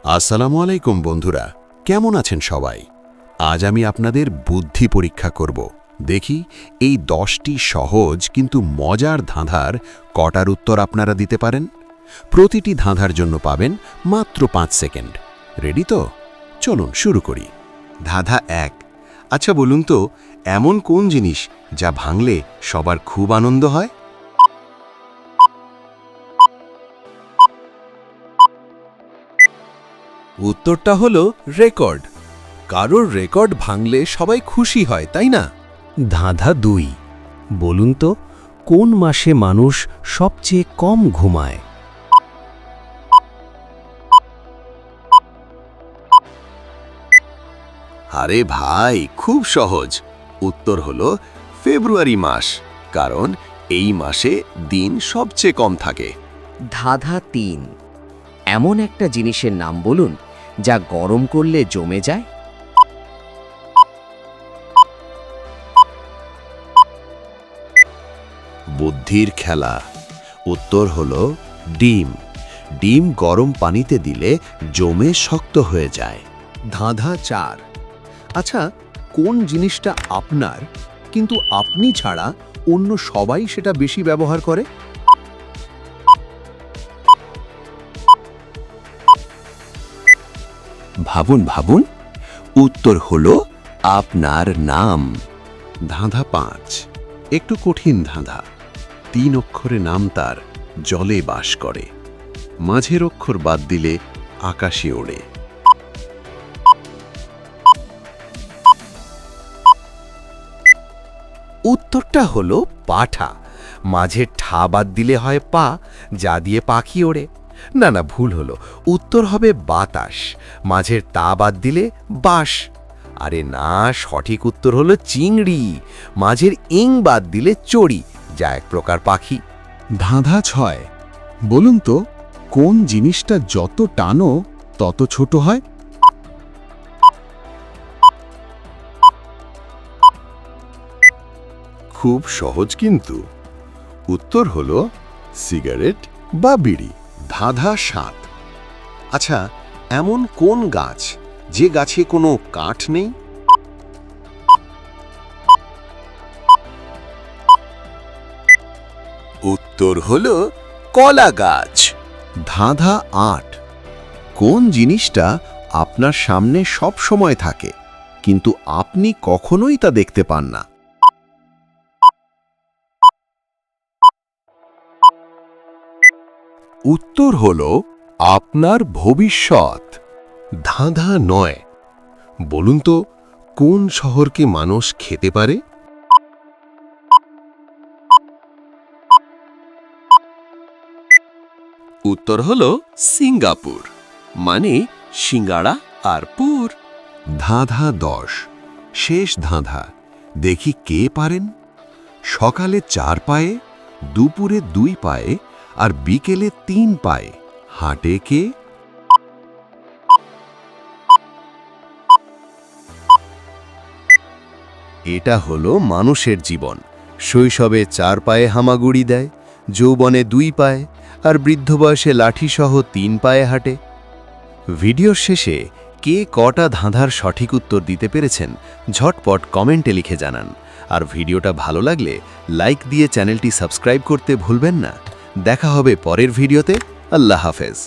আসসালামু আলাইকুম বন্ধুরা, কেমন আছেন সবাই? আজ আমি আপনাদের বুদ্ধি পরীক্ষা করব। দেখি এই 10টি সহজ কিন্তু মজার ধাঁধার কটার উত্তর আপনারা দিতে পারেন। প্রতিটি ধাঁধার জন্য পাবেন মাত্র 5 সেকেন্ড। রেডি তো? চলুন শুরু করি। ধাঁধা 1। আচ্ছা বলুন তো, এমন কোন জিনিস যা ভাঙলে সবার খুব আনন্দ হয়? উত্তরটা হলো রেকর্ড। কারোর রেকর্ড ভাঙলে সবাই খুশি হয়, তাই না? ধাঁধা 2। বলুন তো, কোন মাসে মানুষ সবচেয়ে কম ঘুমায়? আরে ভাই, খুব সহজ। উত্তর হলো ফেব্রুয়ারি মাস, কারণ এই মাসে দিন সবচেয়ে কম থাকে। ধাঁধা 3। এমন একটা জিনিসের নাম বলুন যা গরম করলে জমে যায়। বুদ্ধির খেলা। উত্তর হলো ডিম। ডিম গরম পানিতে দিলে জমে শক্ত হয়ে যায়। ধাঁধা 4। আচ্ছা, কোন জিনিসটা আপনার কিন্তু আপনি ছাড়া অন্য সবাই সেটা বেশি ব্যবহার করে? ভাবুন ভাবুন, উত্তর হলো আপনার নাম। ধাঁধা 5। একটু কঠিন ধাঁধা। 3 অক্ষরে নাম তার, জলে বাস করে। মাঝের অক্ষর বাদ দিলে আকাশে ওড়ে। উত্তরটা হলো পাঠা। মাঝে ঠা বাদ দিলে হয় পা, যা দিয়ে পাখি ওড়ে। না না, ভুল হলো। উত্তর হবে বাতাস। মাঝের তা বাদ দিলে বাস। আরে না, সঠিক উত্তর হলো চিংড়ি। মাঝের ইং বাদ দিলে চড়ি, যা এক প্রকার পাখি। ধাঁধা 6। বলুন তো, কোন জিনিসটা যত টানো তত ছোট হয়? খুব সহজ কিন্তু। উত্তর হলো সিগারেট বা বিড়ি। ধাঁধা 7। আচ্ছা, এমন কোন গাছ যে গাছে কোনো কাঠ নেই? উত্তর হলো কলা গাছ। ধাঁধা 8। কোন জিনিসটা আপনার সামনে সব সময় থাকে কিন্তু আপনি কখনোই তা দেখতে পান না? উত্তর হলো আপনার ভবিষ্যৎ। ধাঁধা 9। বলুন তো, কোন শহরকে মানুষ খেতে পারে? উত্তর হলো সিঙ্গাপুর, মানে সিঙ্গাড়া আর পুর। ধাঁধা 10। শেষ ধাঁধা। দেখি কে পারেন। সকালে 4 পায়ে, দুপুরে 2 পায়ে আর বিকেলে 3 পায়ে হাঁটে কে? এটা হলো মানুষের জীবন। শৈশবে 4 পায়ে হামাগুড়ি দেয়, যৌবনে 2 পায়ে আর বৃদ্ধ বয়সে লাঠিসহ 3 পায়ে হাঁটে। ভিডিওর শেষে কে কটা ধাঁধার সঠিক উত্তর দিতে পেরেছেন ঝটপট কমেন্টে লিখে জানান। আর ভিডিওটা ভালো লাগলে লাইক দিয়ে চ্যানেলটি সাবস্ক্রাইব করতে ভুলবেন না। দেখা হবে পরের ভিডিওতে। আল্লাহ হাফেজ।